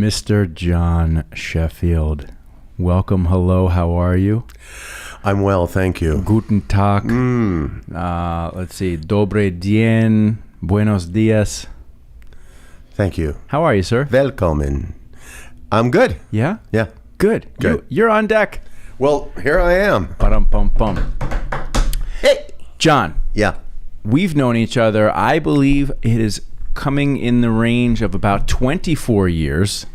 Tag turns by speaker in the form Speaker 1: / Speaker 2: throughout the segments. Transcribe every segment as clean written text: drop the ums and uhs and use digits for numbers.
Speaker 1: Mr. John Sheffield. Welcome. Hello. How are you?
Speaker 2: I'm well, thank you.
Speaker 1: Guten Tag. Let's see. Dobre dien. Buenos dias.
Speaker 2: Thank you.
Speaker 1: How are you, sir?
Speaker 2: Welcome. I'm good.
Speaker 1: Yeah?
Speaker 2: Yeah.
Speaker 1: Good.
Speaker 2: Good.
Speaker 1: You're on deck.
Speaker 2: Well, here I am.
Speaker 1: Ba-dum-bum-bum.
Speaker 2: Hey.
Speaker 1: John.
Speaker 2: Yeah.
Speaker 1: We've known each other, I believe it is coming in the range of about 24 years.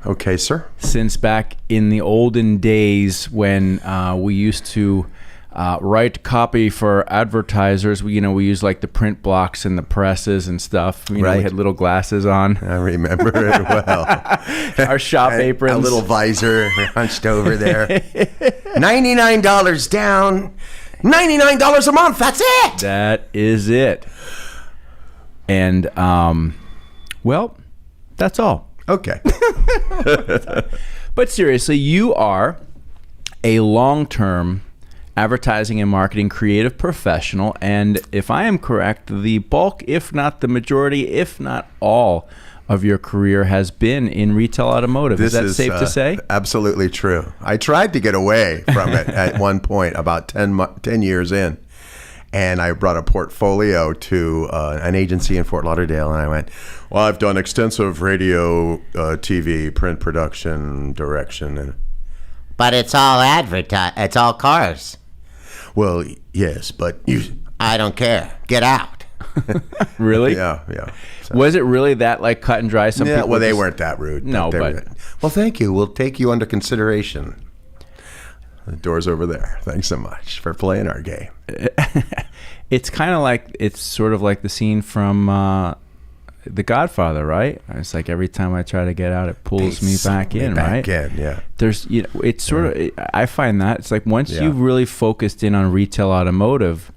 Speaker 2: Okay, sir.
Speaker 1: Since back in the olden days when we used to write copy for advertisers. We used like the print blocks and the presses and stuff. We had little glasses on.
Speaker 2: I remember it well.
Speaker 1: Our shop aprons.
Speaker 2: A little visor hunched over there. $99 down. $99 a month. That's it.
Speaker 1: That is it. And, well, that's all.
Speaker 2: Okay.
Speaker 1: But seriously, you are a long-term advertising and marketing creative professional. And if I am correct, the bulk, if not the majority, if not all of your career has been in retail automotive. Is that safe to say?
Speaker 2: Absolutely true. I tried to get away from it at one point, about 10 years in. And I brought a portfolio to an agency in Fort Lauderdale, and I went, well, I've done extensive radio, TV, print production, direction.
Speaker 3: But it's all it's all cars.
Speaker 2: Well, yes, but
Speaker 3: I don't care. Get out.
Speaker 1: Really?
Speaker 2: Yeah. So,
Speaker 1: was it really that like cut and dry? Some people
Speaker 2: they weren't that rude.
Speaker 1: No,
Speaker 2: but well, thank you. We'll take you under consideration. The door's over there. Thanks so much for playing our game.
Speaker 1: It's kind of like, it's sort of like the scene from The Godfather, right? It's like every time I try to get out, it pulls me back in, right?
Speaker 2: Back in, yeah.
Speaker 1: There's, it's sort of, I find that it's like once you've really focused in on retail automotive,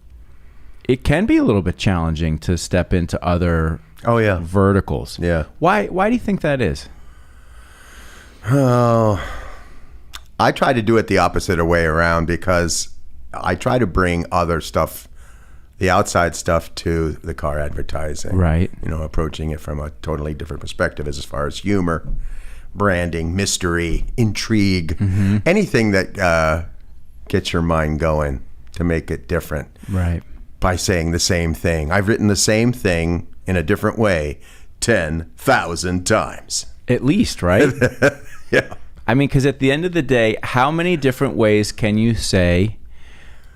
Speaker 1: it can be a little bit challenging to step into other verticals.
Speaker 2: Yeah.
Speaker 1: Why do you think that is?
Speaker 2: Oh, I try to do it the opposite way around because I try to bring other stuff, the outside stuff, to the car advertising.
Speaker 1: Right.
Speaker 2: Approaching it from a totally different perspective as far as humor, branding, mystery, intrigue, anything that gets your mind going to make it different.
Speaker 1: Right.
Speaker 2: By saying the same thing. I've written the same thing in a different way 10,000 times.
Speaker 1: At least, right?
Speaker 2: Yeah.
Speaker 1: I mean, because at the end of the day, how many different ways can you say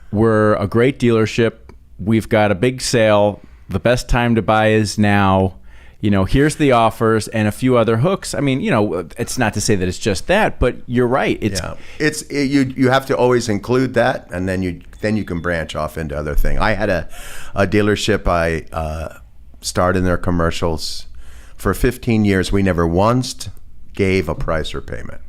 Speaker 1: we're a great dealership, we've got a big sale, the best time to buy is now, here's the offers and a few other hooks. I mean, it's not to say that it's just that, but you're right.
Speaker 2: You have to always include that, and then you can branch off into other things. I had a dealership. I starred in their commercials for 15 years. We never once gave a price or payment.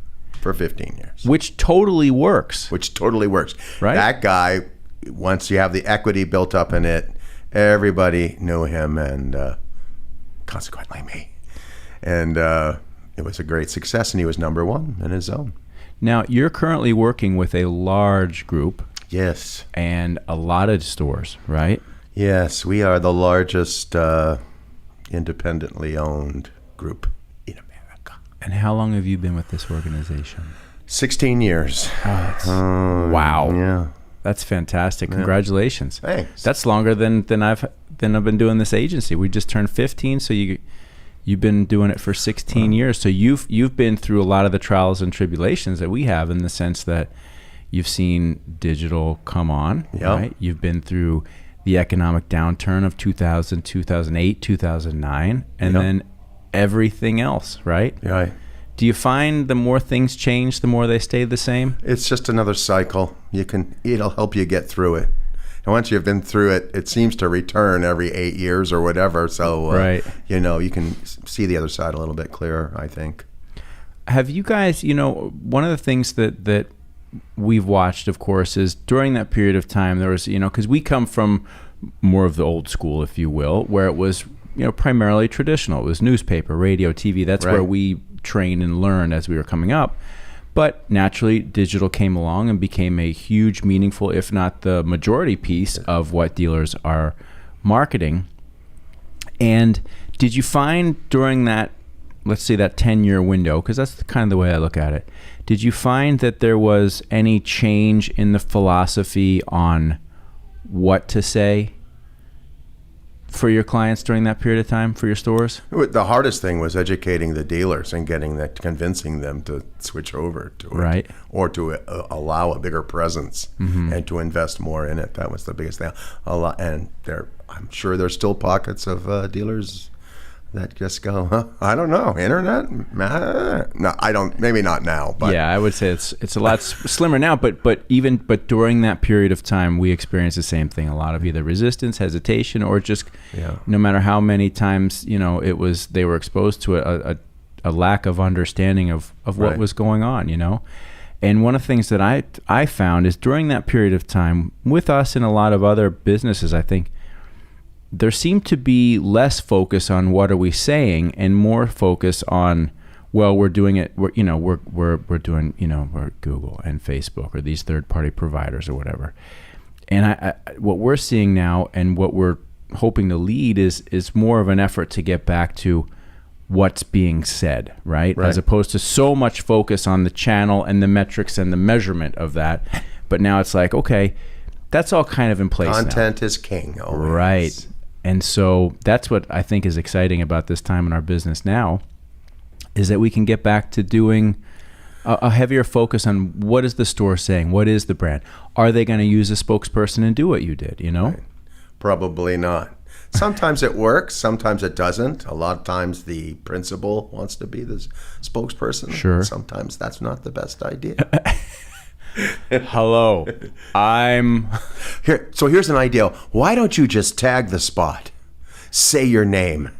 Speaker 2: For 15 years.
Speaker 1: Which totally works.
Speaker 2: Right. That guy, once you have the equity built up in it, everybody knew him, and consequently me. And it was a great success, and he was number one in his zone.
Speaker 1: Now, you're currently working with a large group.
Speaker 2: Yes.
Speaker 1: And a lot of stores, right?
Speaker 2: Yes, we are the largest independently owned group.
Speaker 1: And how long have you been with this organization?
Speaker 2: 16 years.
Speaker 1: Wow.
Speaker 2: Yeah.
Speaker 1: That's fantastic. Congratulations.
Speaker 2: Thanks.
Speaker 1: That's longer than I've been doing this agency. We just turned 15, so you've been doing it for 16 years. So you've been through a lot of the trials and tribulations that we have, in the sense that you've seen digital come on, right? You've been through the economic downturn of 2000, 2008, 2009, and then everything else, right?
Speaker 2: Yeah.
Speaker 1: Do you find the more things change, the more they stay the same?
Speaker 2: It's just another cycle. It'll help you get through it. And once you've been through it, it seems to return every 8 years or whatever. So,
Speaker 1: right.
Speaker 2: You can see the other side a little bit clearer, I think.
Speaker 1: Have you guys, one of the things that we've watched, of course, is during that period of time, there was, because we come from more of the old school, if you will, where it was, primarily traditional. It was newspaper, radio, TV. That's where we trained and learned as we were coming up. But naturally, digital came along and became a huge, meaningful, if not the majority piece of what dealers are marketing. And did you find during that let's say that 10-year window, because that's kind of the way I look at it, did you find that there was any change in the philosophy on what to say for your clients during that period of time for your stores?
Speaker 2: The hardest thing was educating the dealers and convincing them to switch over to it,
Speaker 1: Right.
Speaker 2: or to allow a bigger presence and to invest more in it. That was the biggest thing. And I'm sure there's still pockets of dealers that just go, huh? I don't know, internet? No, I don't. Maybe not now, but
Speaker 1: Yeah, I would say it's a lot slimmer now. But during that period of time, we experienced the same thing. A lot of either resistance, hesitation, or just no matter how many times they were exposed to a lack of understanding of what was going on. And one of the things that I found is during that period of time with us and a lot of other businesses, I think there seemed to be less focus on what are we saying and more focus on, well, we're doing it. We're doing we're Google and Facebook or these third-party providers or whatever. And I what we're seeing now and what we're hoping to lead is more of an effort to get back to what's being said, right? As opposed to so much focus on the channel and the metrics and the measurement of that. But now it's like, okay, that's all kind of in place.
Speaker 2: Content is king. Always.
Speaker 1: Right. And so that's what I think is exciting about this time in our business now, is that we can get back to doing a heavier focus on what is the store saying, what is the brand, are they going to use a spokesperson and do what you did, Right.
Speaker 2: Probably not. Sometimes it works, sometimes it doesn't. A lot of times the principal wants to be the spokesperson.
Speaker 1: Sure.
Speaker 2: Sometimes that's not the best idea.
Speaker 1: Hello,
Speaker 2: So here's an idea. Why don't you just tag the spot? Say your name.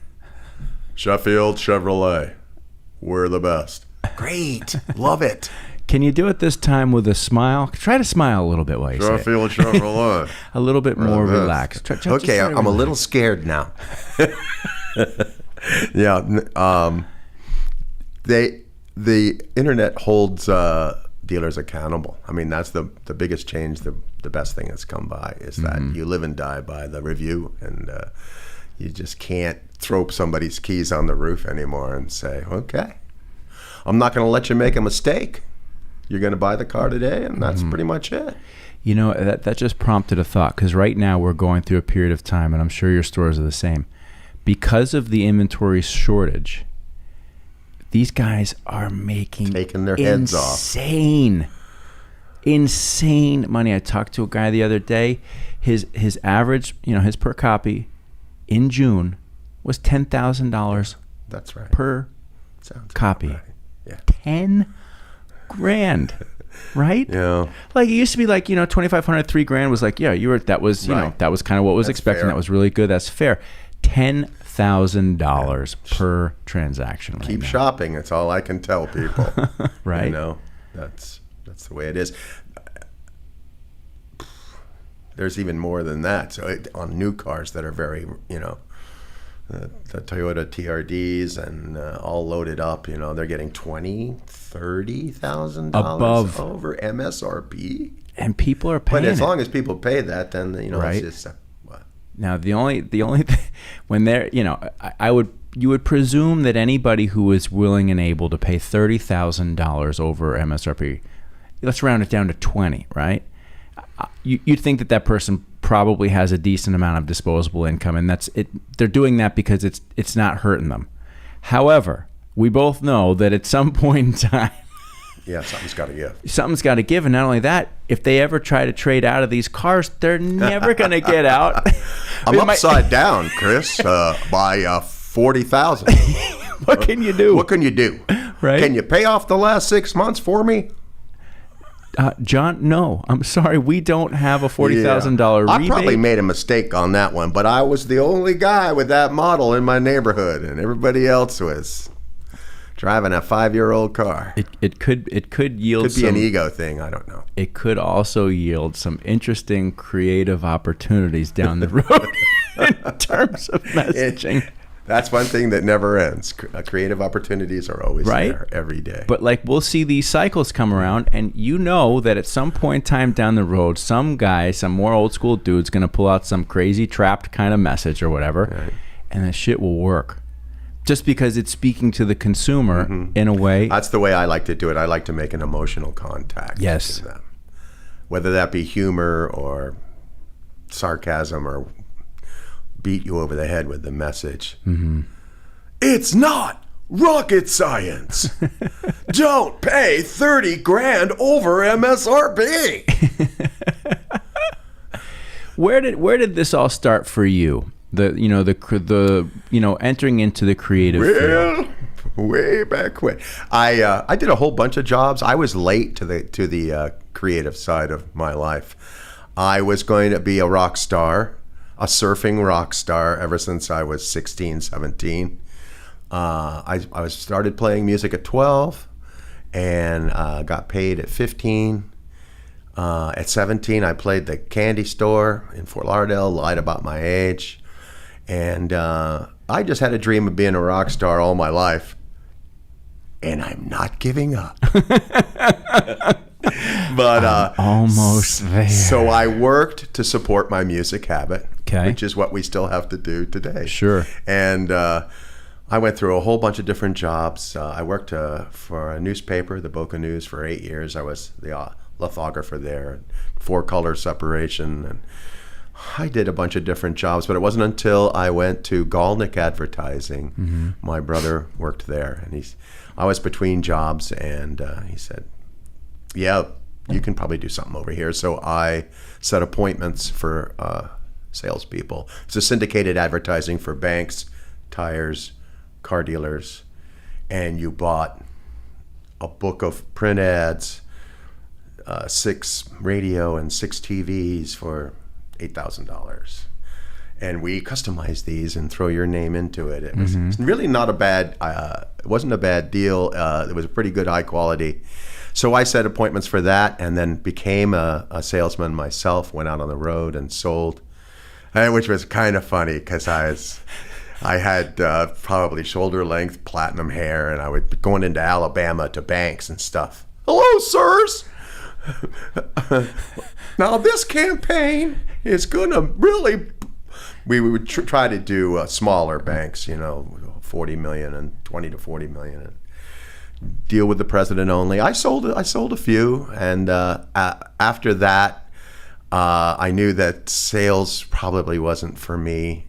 Speaker 2: Sheffield Chevrolet. We're the best. Great. Love it.
Speaker 1: Can you do it this time with a smile? Try to smile a little bit while you say it.
Speaker 2: Sheffield Chevrolet.
Speaker 1: A little bit more
Speaker 2: the best.
Speaker 1: relaxed.
Speaker 2: Okay, I'm a little scared now. The internet holds dealers accountable. I mean, that's the biggest change. The best thing that's come by is that you live and die by the review, and you just can't throw somebody's keys on the roof anymore and say, okay, I'm not going to let you make a mistake. You're going to buy the car today, and that's pretty much it.
Speaker 1: That just prompted a thought, because right now we're going through a period of time, and I'm sure your stores are the same. Because of the inventory shortage, these guys are
Speaker 2: taking their heads off. Insane
Speaker 1: money. I talked to a guy the other day. His average, his per copy in June was $10,000.
Speaker 2: That's right.
Speaker 1: Per copy.
Speaker 2: Right. Yeah.
Speaker 1: 10 grand. Right?
Speaker 2: Yeah.
Speaker 1: Like it used to be like, $2,500, $3,000 was like, that was kind of what was expected. That was really good. That's fair. $10,000 per transaction. Right
Speaker 2: Keep
Speaker 1: now.
Speaker 2: shopping. That's all I can tell people.
Speaker 1: Right.
Speaker 2: That's the way it is. There's even more than that. So on new cars that are very, the Toyota TRDs and all loaded up, they're getting $20,000-$30,000
Speaker 1: above
Speaker 2: over MSRP.
Speaker 1: And people are paying.
Speaker 2: But as long as people pay that, then
Speaker 1: right.
Speaker 2: It's just what?
Speaker 1: Now the only thing, when they're you would presume that anybody who is willing and able to pay $30,000 over MSRP, let's round it down to 20, right? You'd think that person probably has a decent amount of disposable income, and that's it. They're doing that because it's not hurting them. However, we both know that at some point in time,
Speaker 2: something's got to give.
Speaker 1: Something's got to give, and not only that, if they ever try to trade out of these cars, they're never going to get out.
Speaker 2: I'm upside down, Chris, by 40,000.
Speaker 1: What can you do?
Speaker 2: What can you do?
Speaker 1: Right?
Speaker 2: Can you pay off the last 6 months for me?
Speaker 1: John, no. I'm sorry. We don't have a $40,000 rebate.
Speaker 2: I probably made a mistake on that one, but I was the only guy with that model in my neighborhood, and everybody else was driving a 5-year-old car.
Speaker 1: It could yield.
Speaker 2: Could be an ego thing. I don't know.
Speaker 1: It could also yield some interesting creative opportunities down the road in terms of messaging.
Speaker 2: That's one thing that never ends. Creative opportunities are always there every day.
Speaker 1: But we'll see these cycles come around, and that at some point in time down the road, some guy, some more old school dude's going to pull out some crazy trapped kind of message or whatever, and the shit will work. Just because it's speaking to the consumer in a way.
Speaker 2: That's the way I like to do it. I like to make an emotional contact.
Speaker 1: Yes.
Speaker 2: with them. Whether that be humor or sarcasm or beat you over the head with the message. It's not rocket science. Don't pay 30 grand over MSRP.
Speaker 1: Where did this all start for you? Entering into the creative field.
Speaker 2: Way back when I did a whole bunch of jobs. I was late to the creative side of my life. I was going to be a rock star, a surfing rock star ever since I was 16, 17. I started playing music at 12 and got paid at 15. At 17, I played the candy store in Fort Lauderdale, lied about my age. And I just had a dream of being a rock star all my life. And I'm not giving up. But
Speaker 1: almost there.
Speaker 2: So I worked to support my music habit,
Speaker 1: okay,
Speaker 2: which is what we still have to do today.
Speaker 1: Sure.
Speaker 2: And I went through a whole bunch of different jobs. I worked for a newspaper, the Boca News, for 8 years. I was the lithographer there, 4-color separation, and I did a bunch of different jobs, but it wasn't until I went to Galnick Advertising. My brother worked there, and I was between jobs, and he said, yeah, you can probably do something over here. So I set appointments for salespeople. It's a syndicated advertising for banks, tires, car dealers, and you bought a book of print ads, 6 radio and 6 TVs for $8,000, and we customized these and throw your name into it. It was really not a bad. It wasn't a bad deal. It was a pretty good, high quality. So I set appointments for that, and then became a salesman myself. Went out on the road and sold, which was kind of funny because I had probably shoulder length platinum hair, and I would be going into Alabama to banks and stuff. Hello, sirs. Now this campaign is gonna really. We would try to do smaller banks, 40 million and 20 to 40 million, and deal with the president only. I sold a few, and after that, I knew that sales probably wasn't for me,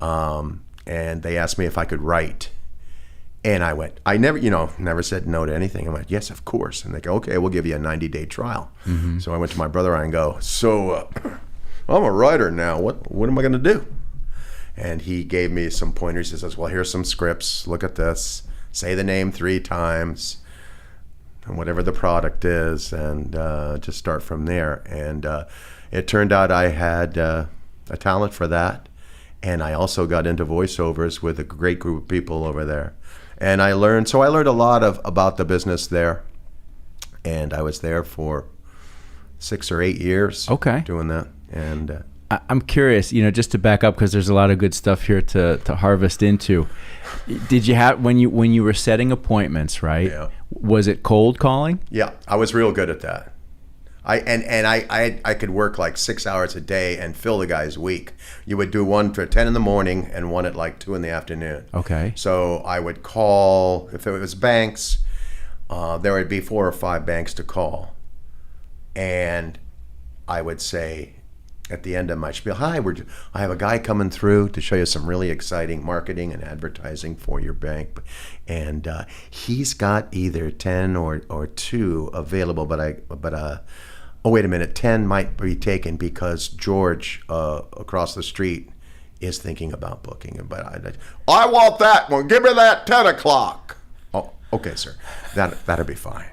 Speaker 2: and they asked me if I could write. And I never said no to anything. I went, yes, of course. And they go, okay, we'll give you a 90-day trial. So I went to my brother and go, I'm a writer now. What am I going to do? And he gave me some pointers. He says, well, here's some scripts. Look at this. Say the name 3 times, and whatever the product is, and just start from there. And it turned out I had a talent for that. And I also got into voiceovers with a great group of people over there. And I learned a lot about the business there, and I was there for 6 or 8 years.
Speaker 1: Okay,
Speaker 2: doing that. And
Speaker 1: I'm curious, just to back up, because there's a lot of good stuff here to harvest into. Did you have when you were setting appointments, right?
Speaker 2: Yeah.
Speaker 1: Was it cold calling?
Speaker 2: Yeah, I was real good at that. I could work like 6 hours a day and fill the guy's week. You would do one for 10 in the morning and one at like 2 in the afternoon.
Speaker 1: Okay.
Speaker 2: So I would call, if it was banks, there would be 4 or 5 banks to call. And I would say at the end of my spiel, hi, I have a guy coming through to show you some really exciting marketing and advertising for your bank. And he's got either 10 or 2 available, oh, wait a minute, 10 might be taken because George across the street is thinking about booking it. But I want that one. Give me that 10 o'clock. Oh, okay, sir. That'll be fine.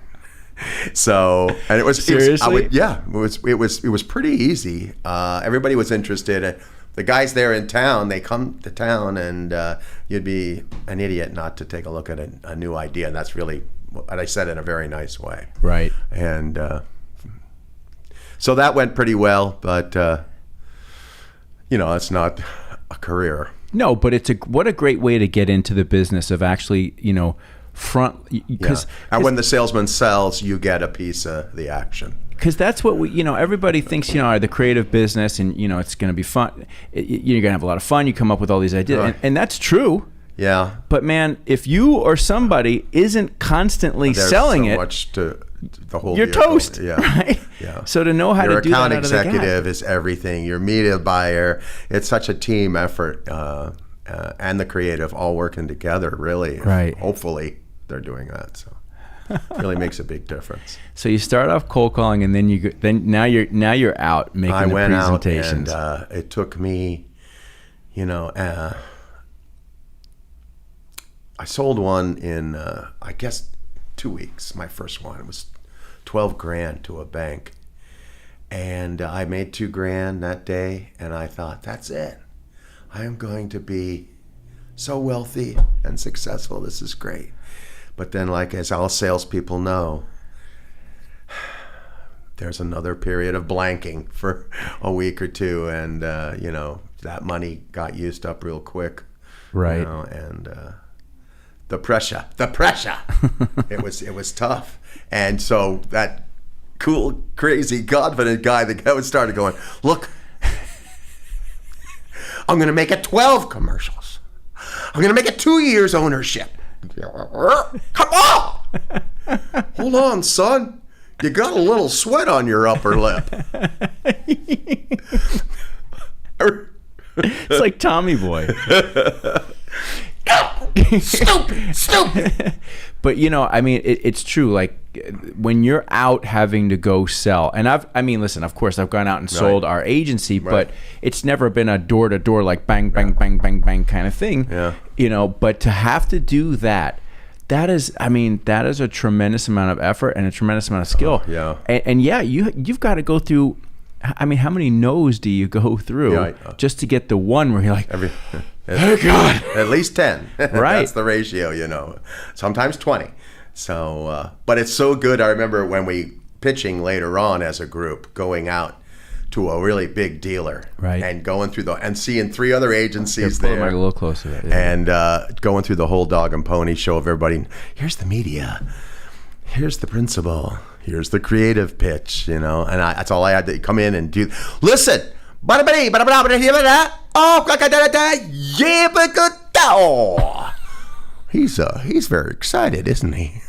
Speaker 2: So, and it was
Speaker 1: seriously,
Speaker 2: it was pretty easy. Everybody was interested. The guys there in town, they come to town, and you'd be an idiot not to take a look at a new idea. And that's really what I said in a very nice way.
Speaker 1: Right.
Speaker 2: And so that went pretty well, but it's not a career.
Speaker 1: No, but what a great way to get into the business of actually, because
Speaker 2: and when the salesman sells, you get a piece of the action.
Speaker 1: Because that's what everybody thinks, the creative business, and it's going to be fun. You're going to have a lot of fun. You come up with all these ideas, and that's true.
Speaker 2: Yeah.
Speaker 1: But man, if you or somebody isn't constantly
Speaker 2: There's
Speaker 1: selling
Speaker 2: so
Speaker 1: it,
Speaker 2: much to the whole
Speaker 1: you're
Speaker 2: vehicle.
Speaker 1: toast,
Speaker 2: Yeah.
Speaker 1: right?
Speaker 2: Yeah.
Speaker 1: So to know how
Speaker 2: Your
Speaker 1: to do that
Speaker 2: account
Speaker 1: out of the gate.
Speaker 2: executive is everything. Your media buyer. It's such a team effort, and the creative all working together. Really,
Speaker 1: Right.
Speaker 2: Hopefully, they're doing that. So, it really makes a big difference.
Speaker 1: So you start off cold calling, and then now you're out making
Speaker 2: I
Speaker 1: the
Speaker 2: went out,
Speaker 1: presentations.
Speaker 2: and it took me, I sold one in I guess 2 weeks. My first one, it was $12,000 to a bank, and I made $2,000 that day, and I thought, that's it. I am going to be so wealthy and successful. This is great. But then, like as all salespeople know, there's another period of blanking for a week or two, and that money got used up real quick.
Speaker 1: Right.
Speaker 2: And the pressure. it was tough. And so that cool, crazy, confident guy, the guy started going, look, I'm going to make it 12 commercials. I'm going to make it 2 years ownership. Come on. Hold on, son. You got a little sweat on your upper lip.
Speaker 1: It's like Tommy Boy.
Speaker 2: Stupid.
Speaker 1: But it's true. Like when you're out having to go sell, and listen, of course I've gone out and sold our agency, but it's never been a door to door like bang, bang, bang, bang, bang kind of thing.
Speaker 2: Yeah.
Speaker 1: But to have to do that is a tremendous amount of effort and a tremendous amount of skill.
Speaker 2: Yeah.
Speaker 1: And you've got to go through. How many no's do you go through just to get the one where you're like, oh God,
Speaker 2: at least 10.
Speaker 1: Right.
Speaker 2: That's the ratio, sometimes 20. So, but it's so good. I remember when we pitching later on as a group, going out to a really big dealer,
Speaker 1: right,
Speaker 2: and going through and seeing 3 other agencies
Speaker 1: pull
Speaker 2: there,
Speaker 1: the mic a little closer,
Speaker 2: and going through the whole dog and pony show of everybody. Here's the media, here's the principal, here's the creative pitch, and that's all I had to come in and do. Listen, he's very excited, isn't he?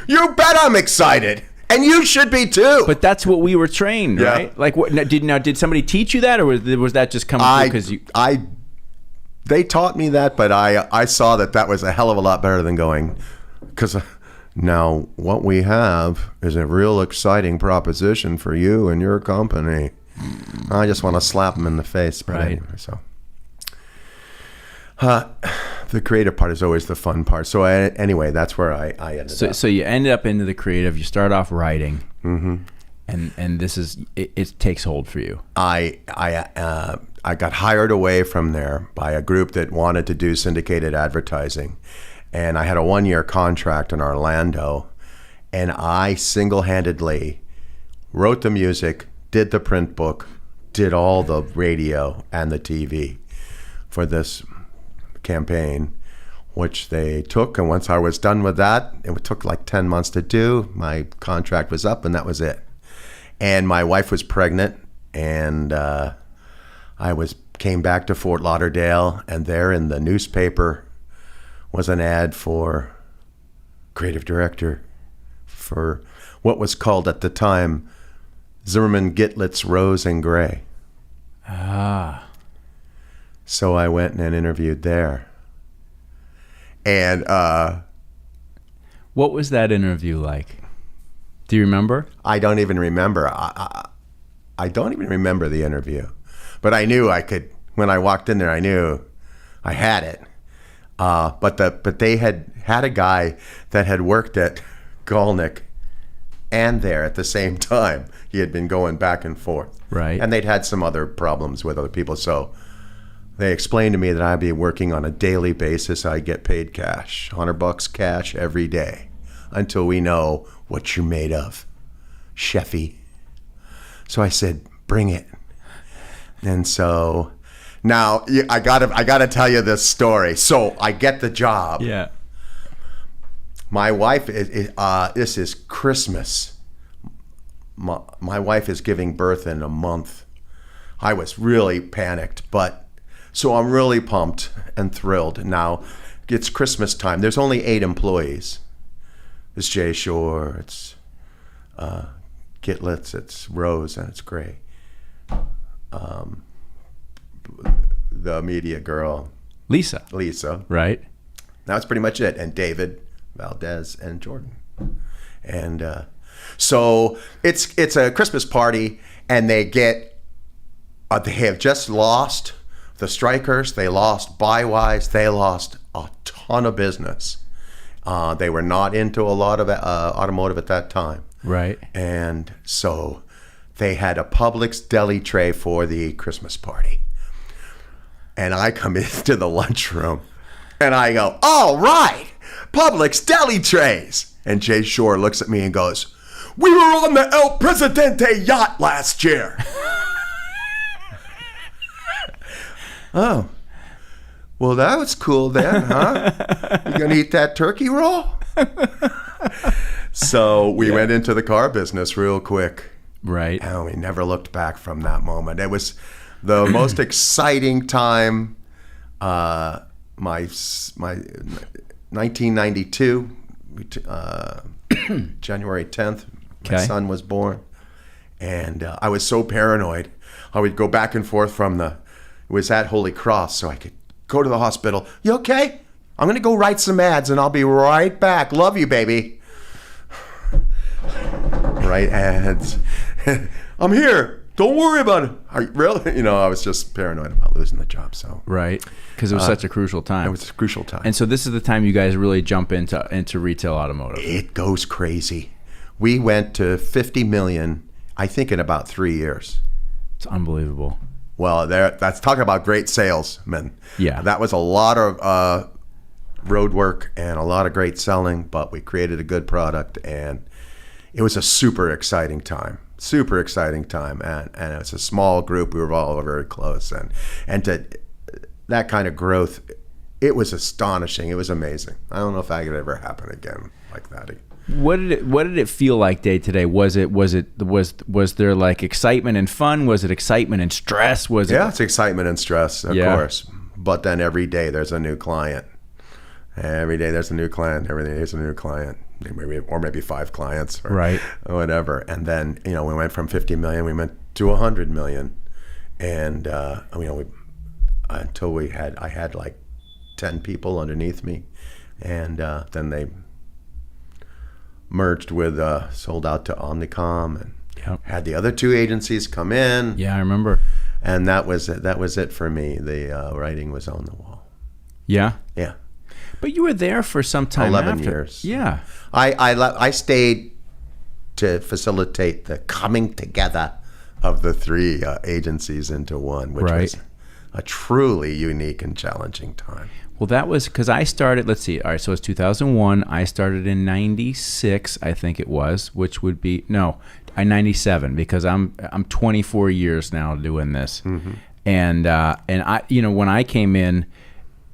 Speaker 2: You bet I'm excited. And you should be too.
Speaker 1: But that's what we were trained, right? Like, what did somebody teach you that, or was that just coming through because you?
Speaker 2: They taught me that, but I saw that was a hell of a lot better than going, because now what we have is a real exciting proposition for you and your company. I just want to slap them in the face, but
Speaker 1: right?
Speaker 2: Anyway, so. The creative part is always the fun part. So anyway, that's where I ended up.
Speaker 1: So you ended up into the creative. You start off writing, and this is it takes hold for you.
Speaker 2: I got hired away from there by a group that wanted to do syndicated advertising, and I had a 1-year contract in Orlando, and I single-handedly wrote the music, did the print book, did all the radio and the TV for this campaign, which they took, and once I was done with that, it took like 10 months to do. My contract was up, and that was it. And my wife was pregnant, and came back to Fort Lauderdale, and there in the newspaper was an ad for creative director for what was called at the time Zimmerman Gitlitz Rose and Gray. So I went and interviewed there. And
Speaker 1: what was that interview like? Do you remember?
Speaker 2: I don't even remember. I don't even remember the interview. But I knew I could, when I walked in there, I knew I had it. But they had a guy that had worked at Galnick and there at the same time. He had been going back and forth.
Speaker 1: Right.
Speaker 2: And they'd had some other problems with other people. So they explained to me that I'd be working on a daily basis. I'd get paid cash, $100 cash every day, until we know what you're made of, Sheffy. So I said, bring it. And so now I gotta tell you this story. So I get the job.
Speaker 1: Yeah.
Speaker 2: My wife, this is Christmas. My wife is giving birth in a month. I was really panicked, so I'm really pumped and thrilled. Now, it's Christmas time. There's only 8 employees. It's Jay Shore, it's Gitlitz, it's Rose, and it's Gray. The media girl,
Speaker 1: Lisa.
Speaker 2: Right. That's pretty much it. And David, Valdez, and Jordan. And so it's a Christmas party, and they have just lost the strikers. They lost Buywise. They lost a ton of business. They were not into a lot of automotive at that time.
Speaker 1: Right.
Speaker 2: And so they had a Publix deli tray for the Christmas party. And I come into the lunchroom and I go, all right, Publix deli trays. And Jay Shore looks at me and goes, we were on the El Presidente yacht last year. Oh, well, that was cool then, huh? You gonna eat that turkey roll? So we went into the car business real quick.
Speaker 1: Right.
Speaker 2: And we never looked back from that moment. It was the most exciting time. My 1992, January 10th, my son was born. And I was so paranoid. I would go back and forth it was at Holy Cross, so I could go to the hospital. You okay? I'm going to go write some ads, and I'll be right back. Love you, baby. Write ads. I'm here. Don't worry about it. Are you really? I was just paranoid about losing the job. So
Speaker 1: right, because it was such a crucial time.
Speaker 2: It was a crucial time.
Speaker 1: And so this is the time you guys really jump into retail automotive.
Speaker 2: It goes crazy. We went to 50 million, I think, in about 3 years.
Speaker 1: It's unbelievable.
Speaker 2: Well, that's talking about great salesmen.
Speaker 1: Yeah.
Speaker 2: That was a lot of road work and a lot of great selling, but we created a good product, and it was a super exciting time. And it's a small group. We were all very close, and to that kind of growth, it was astonishing. It was amazing. I don't know if that could ever happen again like that.
Speaker 1: What did it feel like day to day? Was there like excitement and fun? Was it excitement and stress?
Speaker 2: It's excitement and stress, of course. But then every day there's a new client. Every day there's a new client. Every day there's a new client. Maybe 5 clients, or whatever. And then we went from 50 million, we went to 100 million, and until I had like 10 people underneath me, and then they merged with sold out to Omnicom, and had the other 2 agencies come in.
Speaker 1: Yeah, I remember.
Speaker 2: And that was it for me. The writing was on the wall.
Speaker 1: Yeah.
Speaker 2: Yeah.
Speaker 1: But you were there for some time.
Speaker 2: 11
Speaker 1: after.
Speaker 2: years.
Speaker 1: Yeah.
Speaker 2: I stayed to facilitate the coming together of the 3 agencies into one, which was a truly unique and challenging time.
Speaker 1: Well, that was because I started, let's see, all right, so it's 2001. I started in 96, I think it was, which would be, 97, because I'm 24 years now doing this. Mm-hmm. And I, when I came in,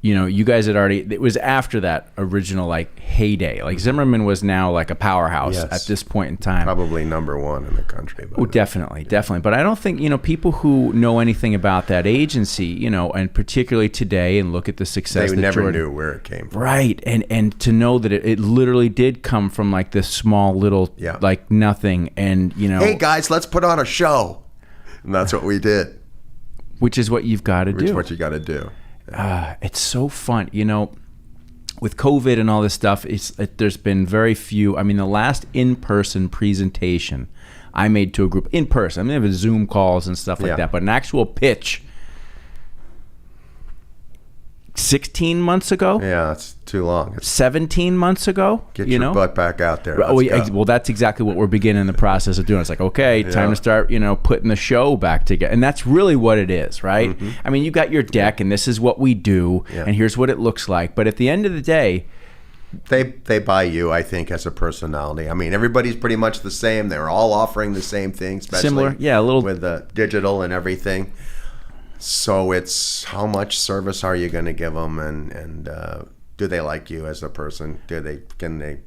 Speaker 1: you guys had already, it was after that original like heyday. Like Zimmerman was now like a powerhouse at this point in time.
Speaker 2: Probably number 1 in the country.
Speaker 1: Oh, definitely. But I don't think, people who know anything about that agency, and particularly today, and look at the success
Speaker 2: they
Speaker 1: that
Speaker 2: never
Speaker 1: Jordan,
Speaker 2: knew where it came from.
Speaker 1: Right. And to know that it literally did come from like this small little, like nothing. And,
Speaker 2: hey guys, let's put on a show. And that's what we did.
Speaker 1: Which is what you've got to do.
Speaker 2: Which is what you got to do.
Speaker 1: It's so fun, with COVID and all this stuff. There's been very few. I mean, the last in-person presentation I made to a group in person. I mean, there was Zoom calls and stuff like that, but an actual pitch 16 months ago.
Speaker 2: Yeah, that's too long.
Speaker 1: 17 months ago.
Speaker 2: Get your butt back out there.
Speaker 1: Well, that's exactly what we're beginning the process of doing. It's like, okay, time to start, putting the show back together. And that's really what it is, right? Mm-hmm. I mean, you got your deck, and this is what we do, and here's what it looks like. But at the end of the day,
Speaker 2: they buy you, I think, as a personality. I mean, everybody's pretty much the same. They're all offering the same thing, especially
Speaker 1: similar, a little
Speaker 2: with the digital and everything. So it's how much service are you going to give them, and do they like you as a person? Can they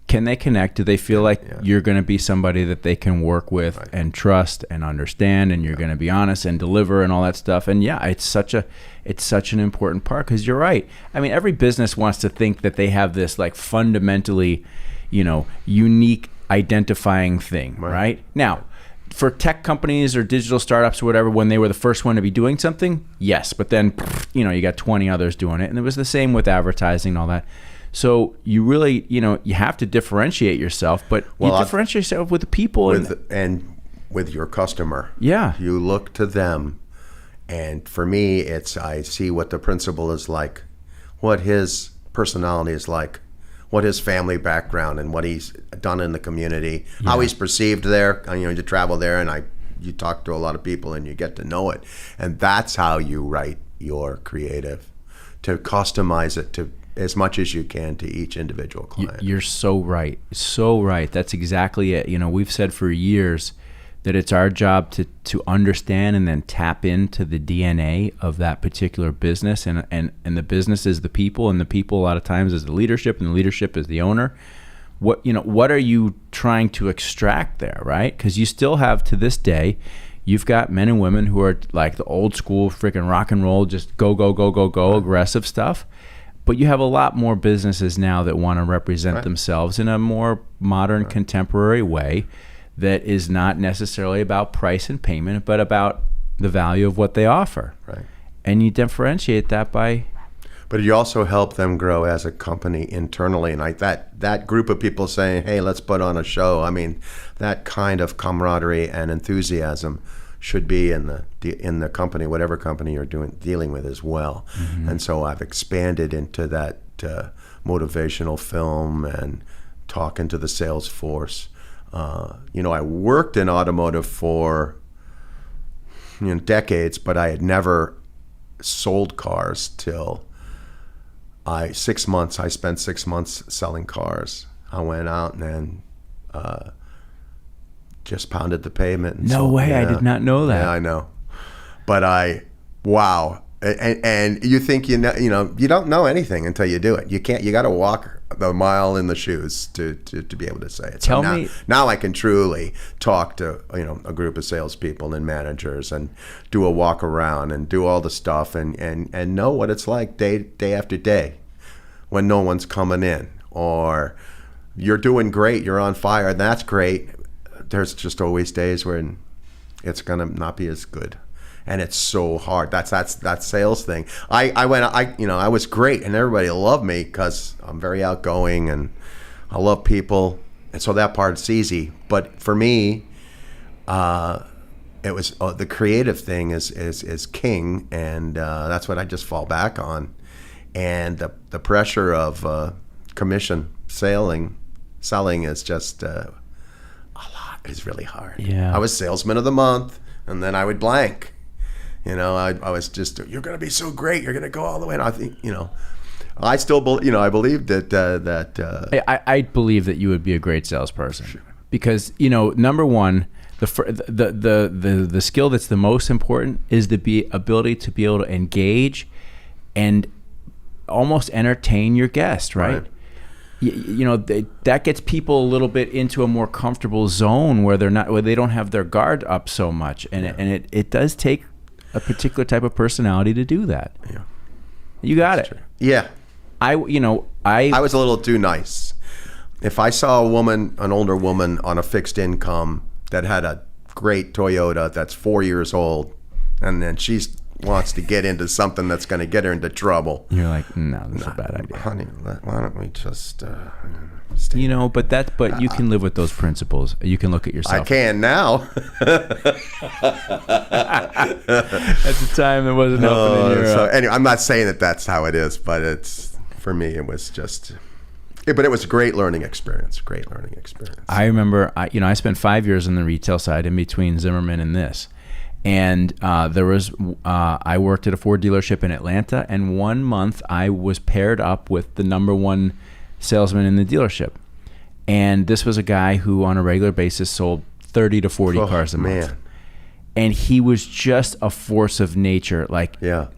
Speaker 1: Can they connect? Do they feel like you're going to be somebody that they can work with and trust and understand, and you're going to be honest and deliver and all that stuff? And it's such an important part, because you're right. I mean, every business wants to think that they have this like fundamentally, unique identifying thing, right? Now, for tech companies or digital startups or whatever, when they were the first one to be doing something, yes. But then, you got 20 others doing it. And it was the same with advertising and all that. So you really, you have to differentiate yourself, but you differentiate yourself with the people.
Speaker 2: And with your customer.
Speaker 1: Yeah.
Speaker 2: You look to them. And for me, I see what the principal is like, what his personality is like, what his family background and what he's done in the community, how he's perceived there. You travel there and you talk to a lot of people and you get to know it. And that's how you write your creative, to customize it to as much as you can to each individual client.
Speaker 1: You're so right. So right. That's exactly it. We've said for years that it's our job to understand and then tap into the DNA of that particular business. And the business is the people, and the people a lot of times is the leadership, and the leadership is the owner. What are you trying to extract there, right? Because you still have, to this day, you've got men and women who are like the old school freaking rock and roll, just go, aggressive stuff. But you have a lot more businesses now that want to represent themselves in a more modern, contemporary way that is not necessarily about price and payment, but about the value of what they offer.
Speaker 2: Right.
Speaker 1: And you differentiate that by...
Speaker 2: But you also help them grow as a company internally. And like that group of people saying, hey, let's put on a show. I mean, that kind of camaraderie and enthusiasm should be in the company, whatever company you're dealing with as well. Mm-hmm. And so I've expanded into that motivational film and talking to the sales force. I worked in automotive for decades, but I had never sold cars till I spent 6 months selling cars. I went out and just pounded the pavement.
Speaker 1: No way. I did not know that.
Speaker 2: Yeah, I know. But wow. And you think you don't know anything until you do it. You got to walk the mile in the shoes to be able to say it.
Speaker 1: Tell me.
Speaker 2: Now I can truly talk to a group of salespeople and managers and do a walk around and do all the stuff and know what it's like day after day when no one's coming in, or you're doing great, you're on fire, that's great. There's just always days when it's gonna not be as good. And it's so hard. That's that sales thing. I was great, and everybody loved me because I'm very outgoing and I love people, and so that part's easy. But for me, it was the creative thing is king, and that's what I just fall back on. And the pressure of commission selling is just a lot. It's really hard.
Speaker 1: Yeah.
Speaker 2: I was salesman of the month, and then I would blank. I was just, you're going to be so great. You're going to go all the way. And I think, I still believe, I believe that.
Speaker 1: I believe that you would be a great salesperson. Sure. Because, number one, the skill that's the most important is the ability to be able to engage and almost entertain your guest, right? That gets people a little bit into a more comfortable zone where they don't have their guard up so much. And it does take a particular type of personality to do that.
Speaker 2: Yeah.
Speaker 1: You got it.
Speaker 2: True. Yeah.
Speaker 1: I
Speaker 2: was a little too nice. If I saw an older woman on a fixed income that had a great Toyota that's 4 years old, and then she wants to get into something that's going to get her into trouble.
Speaker 1: You're like, no, that's a bad idea.
Speaker 2: Honey, why don't we just stay
Speaker 1: but you can live with those principles. You can look at yourself.
Speaker 2: I can now.
Speaker 1: At the time, there wasn't nothing in your...
Speaker 2: So anyway, I'm not saying that that's how it is, but for me, it was just... But it was a great learning experience. I
Speaker 1: remember, I spent 5 years on the retail side in between Zimmerman and this. And I worked at a Ford dealership in Atlanta, and 1 month I was paired up with the number one salesman in the dealership. And this was a guy who on a regular basis sold 30 to 40 cars a month.
Speaker 2: Man.
Speaker 1: And he was just a force of nature,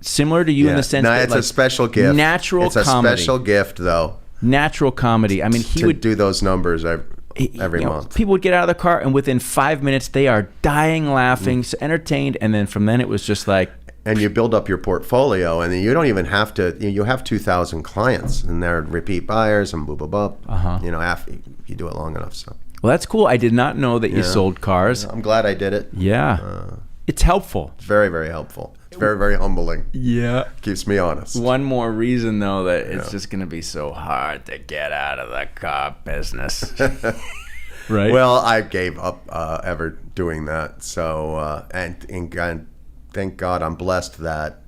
Speaker 1: similar to you in the sense that
Speaker 2: it's a special gift.
Speaker 1: Natural
Speaker 2: comedy. It's a special gift, though.
Speaker 1: natural comedy. I mean, he
Speaker 2: to
Speaker 1: would
Speaker 2: do those numbers every month.
Speaker 1: People would get out of the car, and within 5 minutes, they are dying laughing, so entertained. And then from then, it was just like,
Speaker 2: and you build up your portfolio, and then you don't even have to. You have 2,000 clients, and they're repeat buyers, and blah blah blah. After you do it long enough. So
Speaker 1: well, that's cool. I did not know that you sold cars.
Speaker 2: I'm glad I did it.
Speaker 1: Yeah, it's helpful.
Speaker 2: It's very, very helpful. It's very, very humbling.
Speaker 1: Yeah,
Speaker 2: keeps me honest.
Speaker 1: One more reason, though, that it's just going to be so hard to get out of the car business. Right.
Speaker 2: Well, I gave up ever doing that. So and thank God I'm blessed that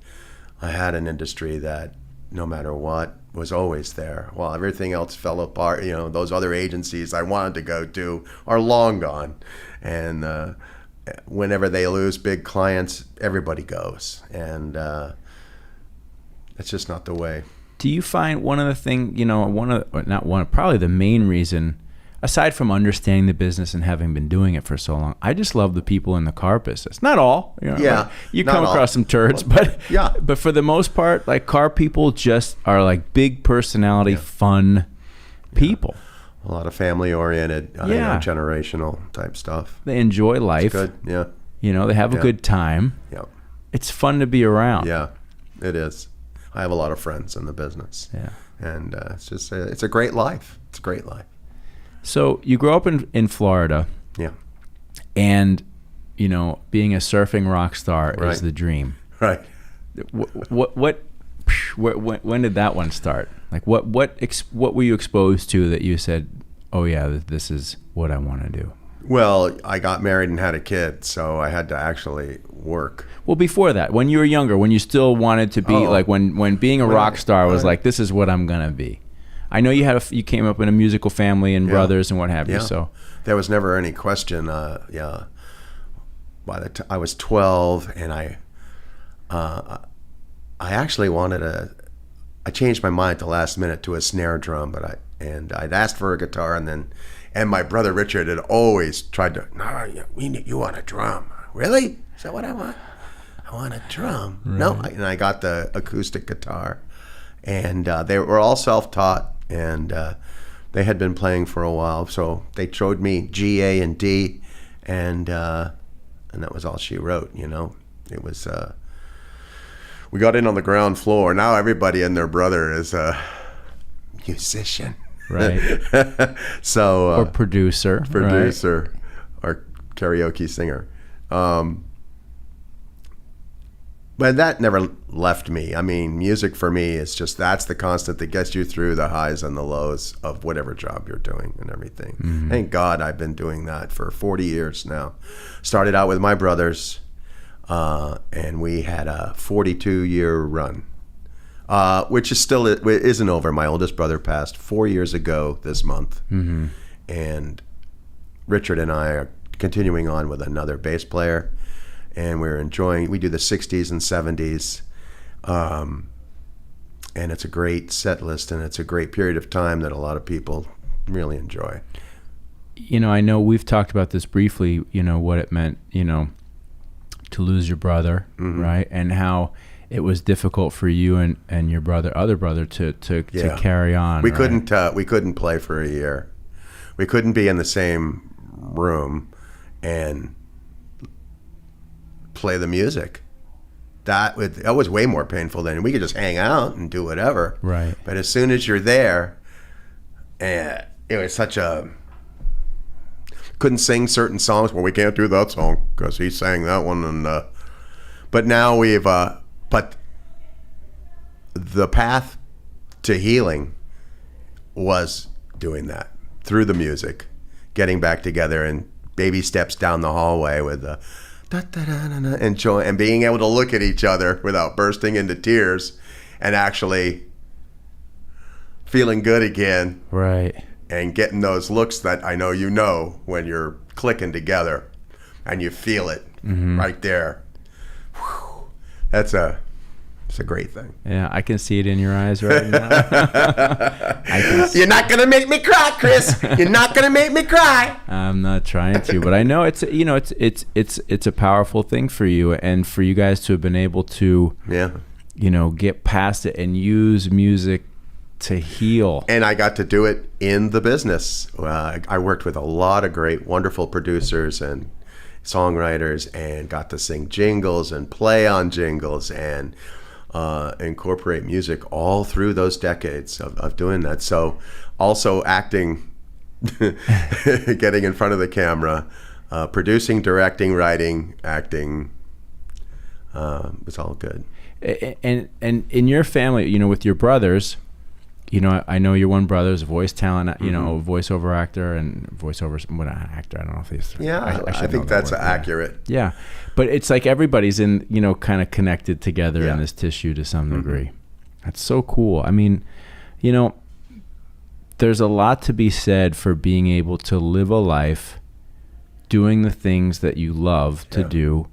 Speaker 2: I had an industry that no matter what was always there. While everything else fell apart, those other agencies I wanted to go to are long gone. And whenever they lose big clients, everybody goes. And it's just not the way.
Speaker 1: Do you find one of the things, probably the main reason, aside from understanding the business and having been doing it for so long, I just love the people in the car business. Not all, you come across some turds, but for the most part, like car people just are like big personality, fun people.
Speaker 2: A lot of family oriented, generational type stuff.
Speaker 1: They enjoy life.
Speaker 2: It's good,
Speaker 1: they have a good time.
Speaker 2: Yeah.
Speaker 1: It's fun to be around.
Speaker 2: Yeah, it is. I have a lot of friends in the business.
Speaker 1: Yeah.
Speaker 2: And it's a great life. It's a great life.
Speaker 1: So you grew up in Florida.
Speaker 2: Yeah.
Speaker 1: And, being a surfing rock star is the dream.
Speaker 2: Right.
Speaker 1: When did that one start? Like what were you exposed to that you said, oh yeah, this is what I want to do?
Speaker 2: Well, I got married and had a kid, so I had to actually work.
Speaker 1: Well, before that, when you were younger, when you still wanted to be like when being a rock star was like, this is what I'm going to be. I know you came up in a musical family and brothers and what have you. So
Speaker 2: there was never any question. By the I was 12, and I actually I changed my mind at the last minute to a snare drum, I'd asked for a guitar, and my brother Richard had always tried to. No, you want a drum? Really? Is that what I want? I want a drum. Right. No, and I got the acoustic guitar, and they were all self-taught. And they had been playing for a while, so they showed me G, A, and D, and that was all she wrote. It was. We got in on the ground floor. Now everybody and their brother is a musician,
Speaker 1: right?
Speaker 2: So
Speaker 1: or producer,
Speaker 2: or karaoke singer. But that never left me. I mean, music for me is that's the constant that gets you through the highs and the lows of whatever job you're doing and everything. Mm-hmm. Thank God I've been doing that for 40 years now. Started out with my brothers, and we had a 42-year run, which isn't over. My oldest brother passed 4 years ago this month, and Richard and I are continuing on with another bass player. And we do the 60s and 70s, and it's a great set list, and it's a great period of time that a lot of people really enjoy.
Speaker 1: I know we've talked about this briefly, what it meant, to lose your brother, right? And how it was difficult for you and your other brother to carry on.
Speaker 2: We couldn't play for a year. We couldn't be in the same room and play the music. That was way more painful than we could just hang out and do whatever.
Speaker 1: Right.
Speaker 2: But as soon as you're there, it was such a couldn't sing certain songs. Well, we can't do that song because he sang that one, and but now we've but the path to healing was doing that through the music, getting back together and baby steps down the hallway with the and joy, and being able to look at each other without bursting into tears and actually feeling good again.
Speaker 1: Right.
Speaker 2: And getting those looks that I know when you're clicking together and you feel it right there. Whew. It's a great thing.
Speaker 1: Yeah, I can see it in your eyes right now.
Speaker 2: You're not gonna make me cry, Chris. You're not gonna make me cry.
Speaker 1: I'm not trying to, but I know it's a powerful thing for you, and for you guys to have been able to get past it and use music to heal.
Speaker 2: And I got to do it in the business. I worked with a lot of great, wonderful producers and songwriters, and got to sing jingles and play on jingles and incorporate music all through those decades of doing that. So also acting, getting in front of the camera, producing, directing, writing, acting, it's all good.
Speaker 1: And in your family, you know, with your brothers, you know, I know your one brother's a voice talent, you know, a voiceover actor and voiceover, what, an actor, I don't know if he's...
Speaker 2: I think that's accurate.
Speaker 1: Yeah. But it's like everybody's in, you know, kind of connected together in this tissue to some degree. That's so cool. I mean, you know, there's a lot to be said for being able to live a life doing the things that you love to do,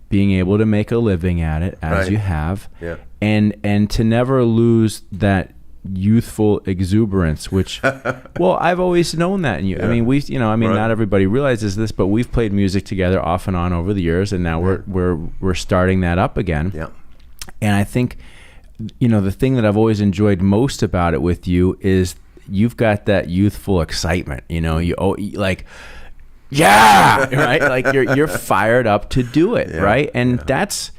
Speaker 1: being able to make a living at it as you have, and to never lose that youthful exuberance, which well, I've always known that in you. I mean, not everybody realizes this, but we've played music together off and on over the years, and now we're starting that up again. And I think, you know, the thing that I've always enjoyed most about it with you is you've got that youthful excitement. You know, you like, right, like you're fired up to do it, right? And that's,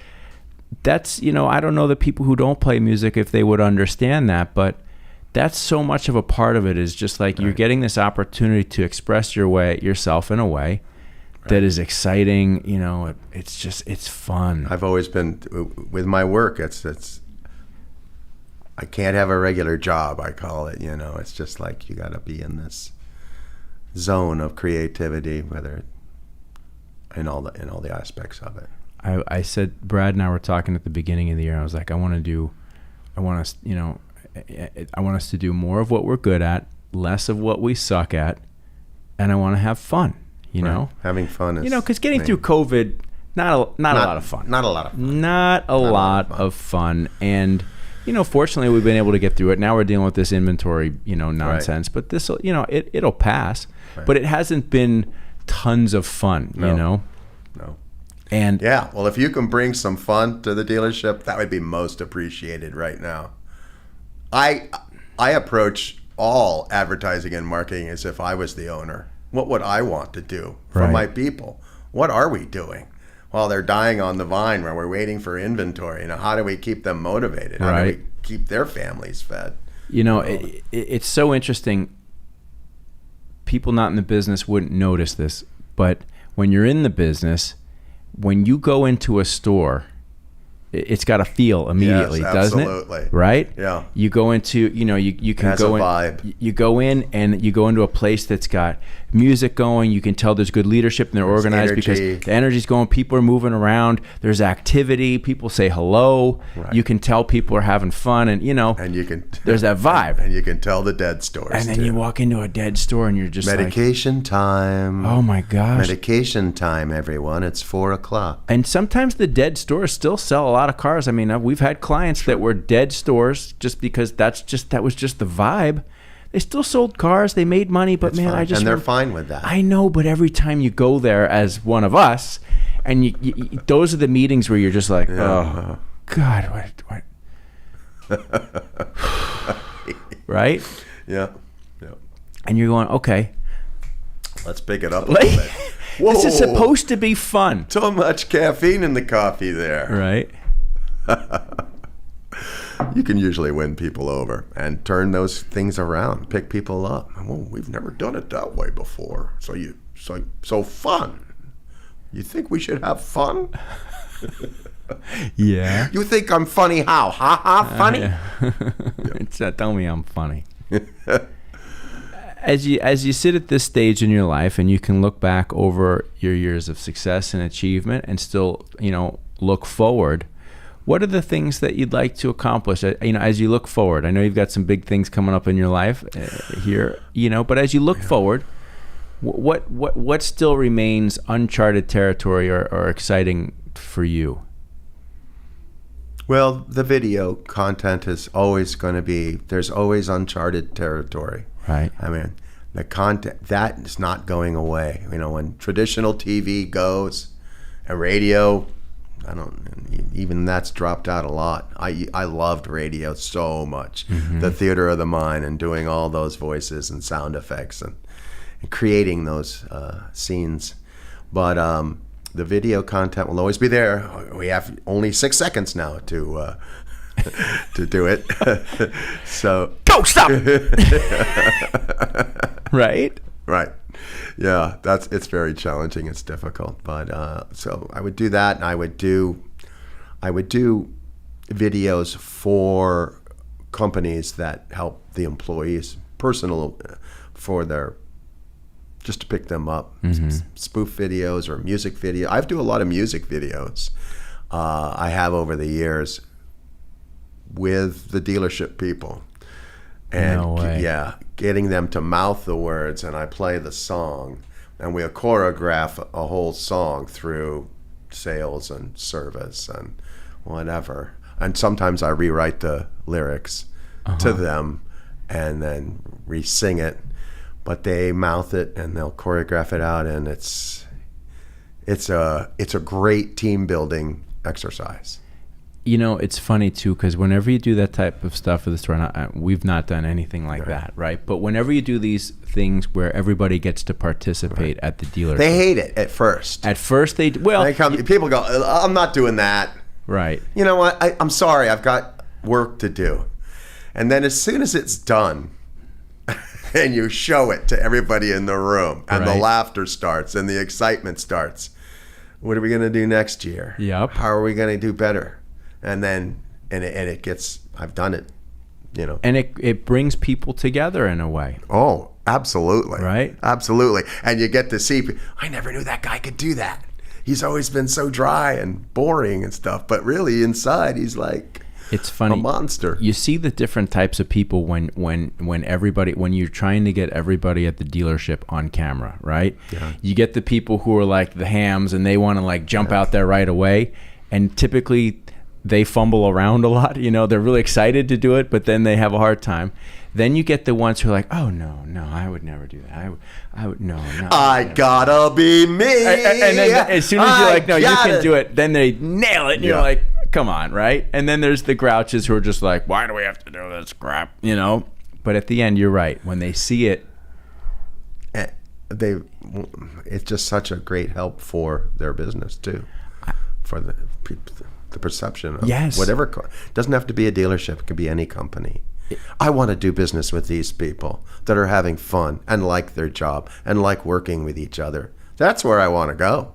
Speaker 1: you know, I don't know the people who don't play music if they would understand that, but that's so much of a part of it, is just like you're getting this opportunity to express yourself in a way that is exciting. You know, it's fun.
Speaker 2: I've always been, with my work, it's I can't have a regular job, I call it, you know. It's just like you got to be in this zone of creativity, whether in all the aspects of it.
Speaker 1: I said, Brad and I were talking at the beginning of the year, I was like, I want us to do more of what we're good at, less of what we suck at, and I want to have fun, you know?
Speaker 2: Having fun is,
Speaker 1: you know, because getting through COVID, not a lot of fun.
Speaker 2: Not a lot of fun.
Speaker 1: Not a lot of fun. And, you know, fortunately, we've been able to get through it. Now we're dealing with this inventory, you know, nonsense. But this, you know, it'll pass. But it hasn't been tons of fun, you know?
Speaker 2: No.
Speaker 1: And
Speaker 2: yeah, well, if you can bring some fun to the dealership, that would be most appreciated right now. I approach all advertising and marketing as if I was the owner. What would I want to do for my people? What are we doing? Well, they're dying on the vine where we're waiting for inventory. You know, how do we keep them motivated? How do we keep their families fed?
Speaker 1: You know, it's so interesting. People not in the business wouldn't notice this, but when you're in the business, when you go into a store, it's got a feel immediately, doesn't it? Right?
Speaker 2: Yeah.
Speaker 1: You go into, you know, you can go in, vibe. You go in and you go into a place that's got music going. You can tell there's good leadership and they're organized because the energy's going. People are moving around. There's activity. People say hello. Right. You can tell people are having fun, and you know, and you can there's that vibe.
Speaker 2: And you can tell the dead stores.
Speaker 1: And then you walk into a dead store and you're just
Speaker 2: medication time.
Speaker 1: Oh my gosh.
Speaker 2: Medication time, everyone. It's 4:00.
Speaker 1: And sometimes the dead stores still sell a lot of cars. I mean, we've had clients that were dead stores just because that was just the vibe. They still sold cars. They made money, but man,
Speaker 2: fine. And they're fine with that.
Speaker 1: I know, but every time you go there as one of us, and you those are the meetings where you're just like, oh God, what? Right?
Speaker 2: Yeah.
Speaker 1: And you're going, okay,
Speaker 2: let's pick it up a little bit. Whoa.
Speaker 1: This is supposed to be fun.
Speaker 2: So much caffeine in the coffee there.
Speaker 1: Right.
Speaker 2: You can usually win people over and turn those things around, pick people up. Well, we've never done it that way before. So fun. You think we should have fun?
Speaker 1: Yeah.
Speaker 2: You think I'm funny how? Ha ha, funny?
Speaker 1: Yeah. Tell me I'm funny. As you sit at this stage in your life and you can look back over your years of success and achievement and still, you know, look forward, what are the things that you'd like to accomplish? You know, as you look forward, I know you've got some big things coming up in your life here, you know, but as you look forward, what still remains uncharted territory or exciting for you?
Speaker 2: Well, the video content is always going to be, there's always uncharted territory.
Speaker 1: Right.
Speaker 2: I mean, the content, that is not going away. You know, when traditional TV goes and radio I don't. Even that's dropped out a lot. I loved radio so much, the theater of the mind, and doing all those voices and sound effects and creating those scenes. But the video content will always be there. We have only 6 seconds now to do it. So
Speaker 1: go stop. Right.
Speaker 2: Right. Yeah, it's very challenging. It's difficult, but so I would do that, and I would do videos for companies that help the employees, personal, for their, just to pick them up, spoof videos or music video. I do a lot of music videos. I have over the years with the dealership people. And
Speaker 1: no way.
Speaker 2: Yeah, getting them to mouth the words, and I play the song, and we'll choreograph a whole song through sales and service and whatever. And sometimes I rewrite the lyrics to them and then re-sing it, but they mouth it and they'll choreograph it out, and it's a great team building exercise.
Speaker 1: You know, it's funny too, because whenever you do that type of stuff for the store, we've not done anything like that, right? But whenever you do these things where everybody gets to participate at the dealership,
Speaker 2: they hate it at first.
Speaker 1: At first,
Speaker 2: people go, "I'm not doing that."
Speaker 1: Right.
Speaker 2: You know what? I'm sorry. I've got work to do. And then as soon as it's done, and you show it to everybody in the room, and the laughter starts, and the excitement starts. What are we going to do next year?
Speaker 1: Yep.
Speaker 2: How are we going to do better? And then, it gets, I've done it, you know.
Speaker 1: And it brings people together in a way.
Speaker 2: Oh, absolutely.
Speaker 1: Right?
Speaker 2: Absolutely. And you get to see, I never knew that guy could do that. He's always been so dry and boring and stuff. But really inside, he's like,
Speaker 1: it's funny,
Speaker 2: a monster.
Speaker 1: You see the different types of people when you're trying to get everybody at the dealership on camera, right?
Speaker 2: Yeah.
Speaker 1: You get the people who are like the hams and they want to like jump out there right away. And typically they fumble around a lot, you know, they're really excited to do it, but then they have a hard time. Then you get the ones who are like, oh, no, I would never do that. I would, no.
Speaker 2: I gotta be me.
Speaker 1: And then as soon as you're like, no, you can do it, then they nail it, and you're like, come on, right? And then there's the grouches who are just like, why do we have to do this crap, you know? But at the end, you're right. When they see it,
Speaker 2: it's just such a great help for their business, too, for the perception of whatever. It doesn't have to be a dealership. It could be any company. I want to do business with these people that are having fun and like their job and like working with each other. That's where I want to go.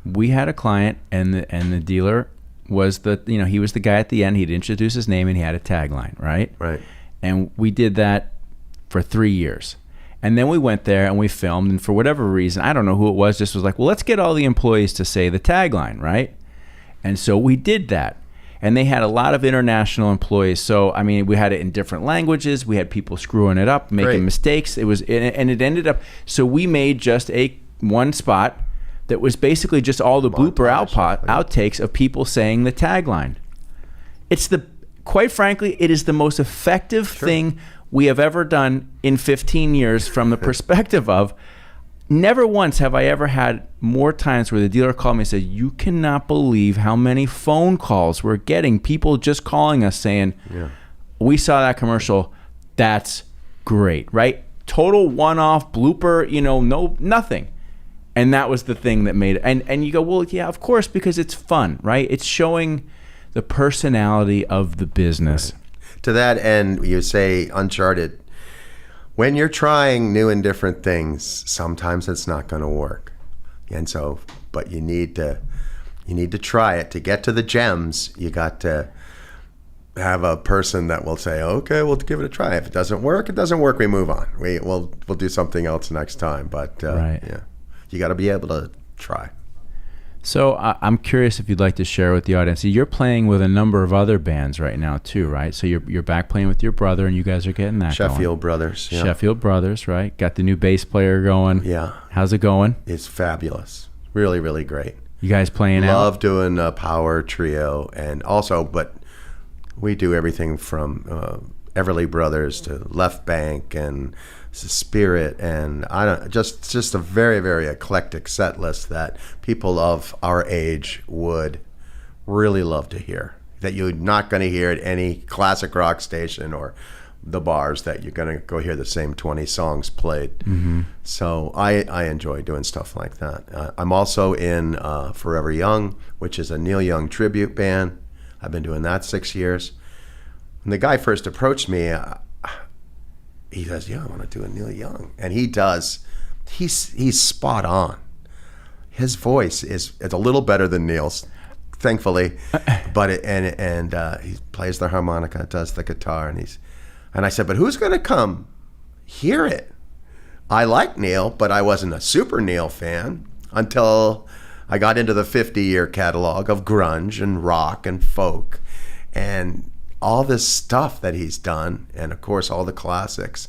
Speaker 1: We had a client, and the dealer was he was the guy at the end. He'd introduce his name and he had a tagline, right?
Speaker 2: Right.
Speaker 1: And we did that for 3 years. And then we went there and we filmed, and for whatever reason, I don't know who it was, just was like, well, let's get all the employees to say the tagline, right? And so we did that. And they had a lot of international employees. So, I mean, we had it in different languages. We had people screwing it up, making mistakes. It ended up, so we made just one spot that was basically just all the blooper outtakes of people saying the tagline. Quite frankly, it is the most effective thing we have ever done in 15 years from the perspective of, never once have I ever had more times where the dealer called me and said, you cannot believe how many phone calls we're getting. People just calling us saying, we saw that commercial. That's great, right? Total one-off blooper, nothing. And that was the thing that made it. And you go, well, yeah, of course, because it's fun, right? It's showing the personality of the business.
Speaker 2: Right. To that end, you say Uncharted. When you're trying new and different things, sometimes it's not going to work. And so, but you need to try it. To get to the gems, you got to have a person that will say, okay, we'll give it a try. If it doesn't work, we move on. We'll do something else next time. But you got to be able to try.
Speaker 1: So I'm curious if you'd like to share with the audience. You're playing with a number of other bands right now too, right? So you're back playing with your brother, and you guys are getting that
Speaker 2: Sheffield
Speaker 1: going.
Speaker 2: Brothers. Yeah.
Speaker 1: Sheffield Brothers, right? Got the new bass player going.
Speaker 2: Yeah.
Speaker 1: How's it going?
Speaker 2: It's fabulous. Really, really great.
Speaker 1: You guys playing out?
Speaker 2: Love doing a power trio, and also, but we do everything from Everly Brothers to Left Bank and Spirit, and just a very, very eclectic set list that people of our age would really love to hear, that you're not going to hear at any classic rock station or the bars, that you're going to go hear the same 20 songs played. So I enjoy doing stuff like that. I'm also in Forever Young, which is a Neil Young tribute band. I've been doing that 6 years. When the guy first approached me, he says, "Yeah, I want to do a Neil Young," and he does. He's spot on. His voice is a little better than Neil's, thankfully, but he plays the harmonica, does the guitar, and I said, "But who's going to come hear it?" I like Neil, but I wasn't a super Neil fan until I got into the 50-year catalog of grunge and rock and folk and all this stuff that he's done, and of course all the classics,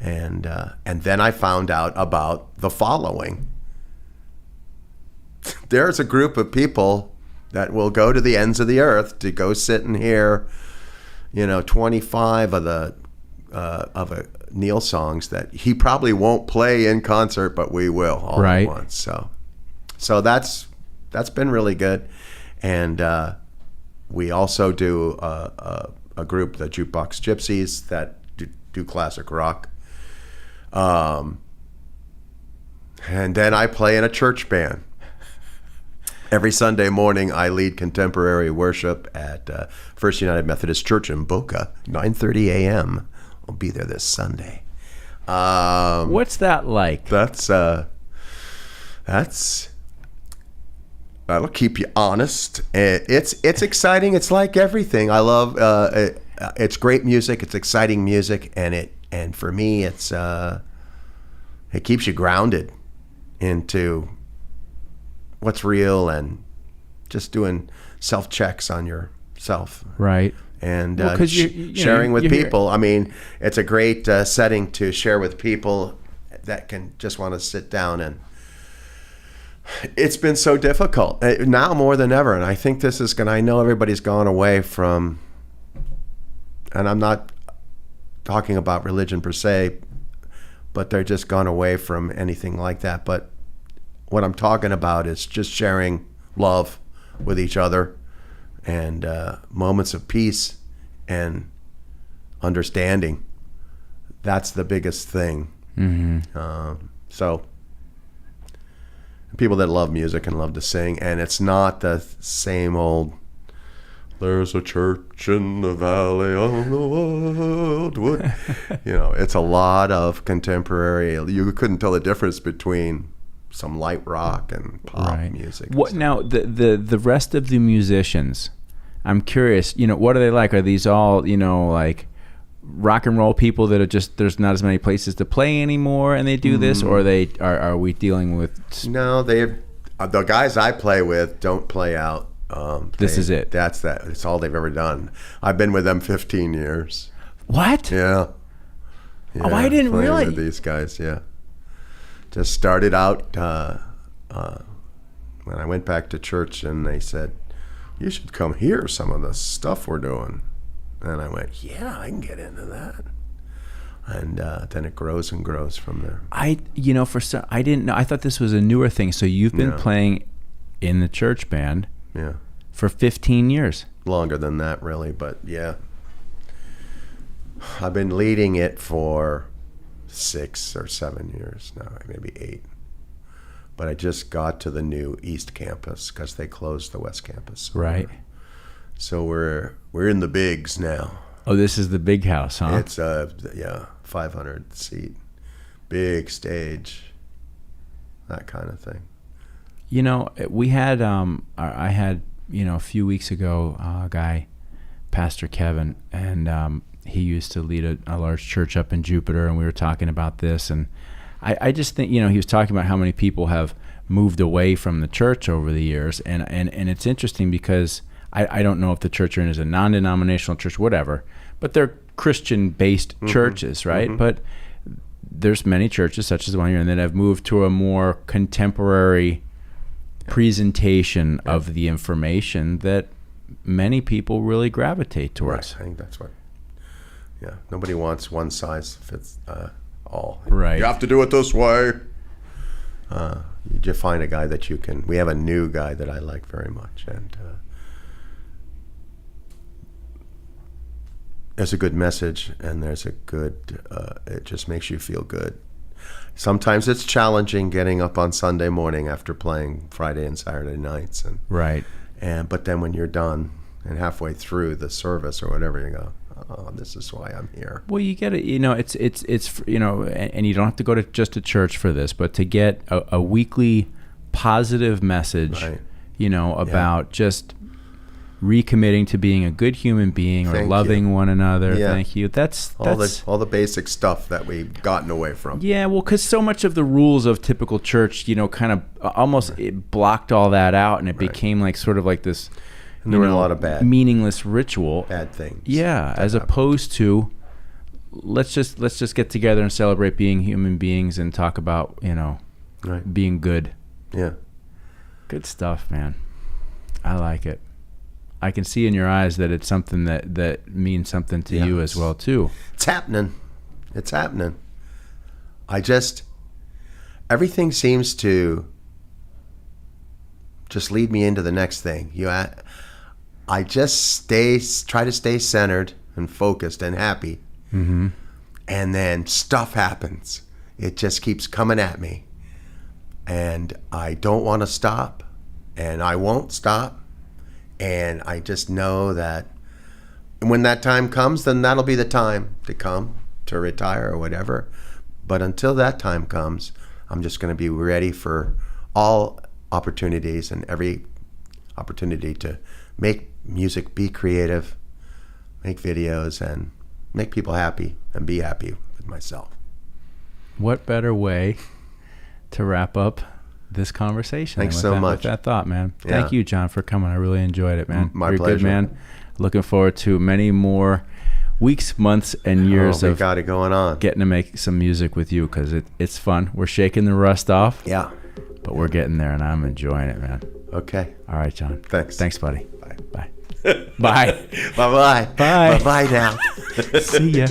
Speaker 2: and then I found out about the following. There's a group of people that will go to the ends of the earth to go sit and hear, 25 of the Neil songs that he probably won't play in concert, but we will all at once. So that's been really good, and we also do a group, the Jukebox Gypsies, that do classic rock. And then I play in a church band. Every Sunday morning, I lead contemporary worship at First United Methodist Church in Boca, 9:30 a.m. I'll be there this Sunday.
Speaker 1: What's that like?
Speaker 2: That'll keep you honest. It's exciting. It's like everything. I love. It's great music. It's exciting music, and for me, it keeps you grounded into what's real and just doing self-checks on yourself.
Speaker 1: Right.
Speaker 2: And
Speaker 1: sharing
Speaker 2: with people. I mean, it's a great setting to share with people that can just want to sit down, and it's been so difficult now more than ever. And I think this is I know everybody's gone away from, and I'm not talking about religion per se, but they're just gone away from anything like that. But what I'm talking about is just sharing love with each other, and moments of peace and understanding. That's the biggest thing. So people that love music and love to sing, and it's not the same old, there's a church in the valley of the wildwood. It's a lot of contemporary. You couldn't tell the difference between some light rock and pop music.
Speaker 1: What now? The rest of the musicians, I'm curious. What are they like? Are these all like rock and roll people that are just, there's not as many places to play anymore, and they do this, or are we dealing with?
Speaker 2: No, the guys I play with don't play out.
Speaker 1: This is it.
Speaker 2: It's all they've ever done. I've been with them 15 years.
Speaker 1: What?
Speaker 2: Yeah.
Speaker 1: Oh, I didn't realize.
Speaker 2: With these guys, yeah. Just started out when I went back to church, and they said, "You should come hear some of the stuff we're doing." And I went, "Yeah, I can get into that." And then it grows and grows from there.
Speaker 1: I didn't know. I thought this was a newer thing. So you've been playing in the church band, for 15 years.
Speaker 2: Longer than that, really, but yeah. I've been leading it for 6 or 7 years now, maybe 8. But I just got to the new East Campus because they closed the West Campus.
Speaker 1: Right.
Speaker 2: So we're in the bigs now.
Speaker 1: Oh, this is the big house, huh?
Speaker 2: It's 500 seat, big stage, that kind of thing.
Speaker 1: We had I had a few weeks ago a guy, Pastor Kevin, and he used to lead a large church up in Jupiter, and we were talking about this, and I just think he was talking about how many people have moved away from the church over the years, and it's interesting because I don't know if the church you're in is a non-denominational church, whatever, but they're Christian-based churches, right? But there's many churches, such as the one you're in, that have moved to a more contemporary presentation of the information that many people really gravitate towards.
Speaker 2: Right. I think that's what. Yeah, nobody wants one size fits all.
Speaker 1: Right.
Speaker 2: You have to do it this way. You just find a guy that you can. We have a new guy that I like very much, and there's a good message, and there's a good, it just makes you feel good. Sometimes it's challenging getting up on Sunday morning after playing Friday and Saturday nights,
Speaker 1: Right.
Speaker 2: but then when you're done and halfway through the service or whatever, you go, oh, this is why I'm here.
Speaker 1: Well, you get it. It's and you don't have to go to just to church for this, but to get a weekly positive message,
Speaker 2: Right.
Speaker 1: About just recommitting to being a good human being or
Speaker 2: Thank
Speaker 1: loving
Speaker 2: you.
Speaker 1: one another.
Speaker 2: Yeah.
Speaker 1: Thank you. That's
Speaker 2: All the basic stuff that we've gotten away from.
Speaker 1: Yeah, well, because so much of the rules of typical church, kind of almost it blocked all that out, and it became like sort of like this.
Speaker 2: And there were a lot of
Speaker 1: meaningless ritual.
Speaker 2: bad things.
Speaker 1: Yeah, as opposed to let's just get together and celebrate being human beings and talk about
Speaker 2: Right.
Speaker 1: being good.
Speaker 2: Yeah.
Speaker 1: Good stuff, man. I like it. I can see in your eyes that it's something that means something to you as well too.
Speaker 2: It's happening. It's happening. Everything seems to just lead me into the next thing. I just try to stay centered and focused and happy.
Speaker 1: Mm-hmm.
Speaker 2: And then stuff happens. It just keeps coming at me. And I don't want to stop. And I won't stop. And I just know that when that time comes, then that'll be the time to retire or whatever. But until that time comes, I'm just going to be ready for all opportunities and every opportunity to make music, be creative, make videos, and make people happy and be happy with myself.
Speaker 1: What better way to wrap up this conversation?
Speaker 2: Thanks so much.
Speaker 1: With that thought, man.
Speaker 2: Yeah.
Speaker 1: Thank you, John, for coming. I really enjoyed it, man.
Speaker 2: My
Speaker 1: You're
Speaker 2: pleasure.
Speaker 1: Good, man. Looking forward to many more weeks, months, and years
Speaker 2: We
Speaker 1: of
Speaker 2: got it going on.
Speaker 1: getting to make some music with you because it's fun. We're shaking the rust off,
Speaker 2: Yeah.
Speaker 1: but we're getting there, and I'm enjoying it, man.
Speaker 2: Okay.
Speaker 1: All right, John.
Speaker 2: Thanks.
Speaker 1: Thanks, buddy.
Speaker 2: Bye.
Speaker 1: Bye. Bye.
Speaker 2: Bye-bye.
Speaker 1: Bye.
Speaker 2: Bye-bye now.
Speaker 1: See ya.